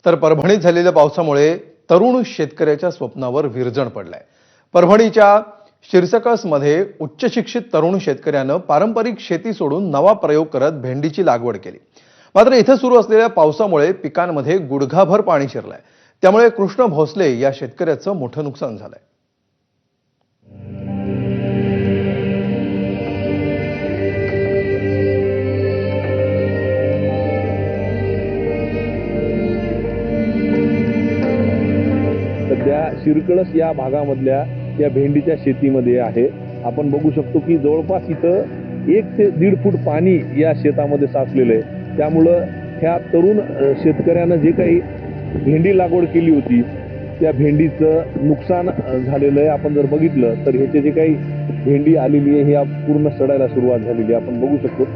तर परभणीत झालेल्या पावसामुळे तरुण शेतकऱ्याच्या स्वप्नावर विरजण पडलाय। परभणीच्या शिरसकसमध्ये उच्च शिक्षित तरुण शेतकऱ्यानं पारंपरिक शेती सोडून नवा प्रयोग करत भेंडीची लागवड केली। मात्र इथे सुरू असलेल्या पावसामुळे पिकांमध्ये गुडघाभर पाणी शिरलंय। त्यामुळे कृष्ण भोसले या शेतकऱ्याचं मोठं नुकसान झालंय। सध्या शिरकळस या भागामधल्या या भेंडीच्या शेतीमध्ये आहे। आपण बघू शकतो की जवळपास इथं 1 ते 1.5 फूट पाणी या शेतामध्ये साचलेलं आहे। त्यामुळं ह्या तरुण शेतकऱ्यानं जे काही भेंडी लागवड केली होती त्या भेंडीचं नुकसान झालेलं आहे। आपण जर बघितलं तर ह्याचे जे काही भेंडी आलेली आहे ही पूर्ण सडायला सुरुवात झालेली आहे। आपण बघू शकतो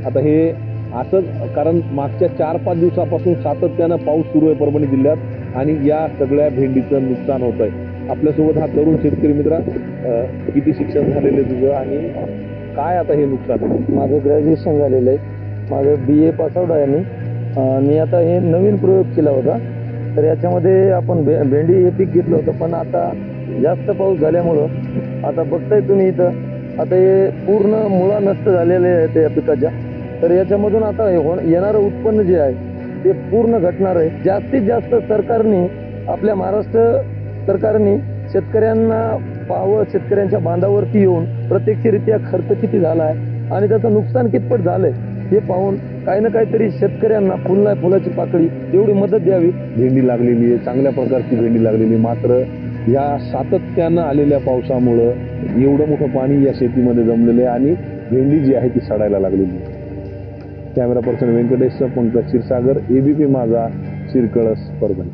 आता हे असंच, कारण मागच्या 4-5 दिवसापासून सातत्यानं पाऊस सुरू आहे परभणी जिल्ह्यात आणि या सगळ्या भेंडीचं नुकसान होत आहे। आपल्यासोबत हा तरुण शेतकरी मित्र, किती शिक्षण झालेलं तुझं आणि काय आता हे नुकसान आहे? माझं ग्रॅज्युएशन झालेलं आहे, माझं BA पास आउट आहे मी आता हे नवीन प्रयोग केला होता। तर याच्यामध्ये आपण भेंडी हे पीक घेतलं होतं, पण आता जास्त पाऊस झाल्यामुळं आता बघताय तुम्ही इथं आता हे पूर्ण मुळा नष्ट झालेले आहेत या पिकाच्या। तर याच्यामधून आता येणारं उत्पन्न जे आहे ते पूर्ण घटणार आहे। जास्तीत जास्त सरकारने, आपल्या महाराष्ट्र सरकारने शेतकऱ्यांना पाहावं, शेतकऱ्यांच्या बांधावरती येऊन प्रत्यक्षरित्या खर्च किती झाला आहे आणि त्याचं नुकसान कितपत झालंय हे पाहून काही ना काहीतरी शेतकऱ्यांना फुलाची पाकळी एवढी मदत द्यावी। भेंडी लागलेली आहे, चांगल्या प्रकारची भेंडी लागलेली, मात्र या सातत्यानं आलेल्या पावसामुळं एवढं मोठं पाणी या शेतीमध्ये जमलेलं आहे आणि भेंडी जी आहे ती सडायला लागलेली आहे। Camera person Venkatesh, Pankaj Kshirsagar, ABP Majha, शिरकळस, Parbhani.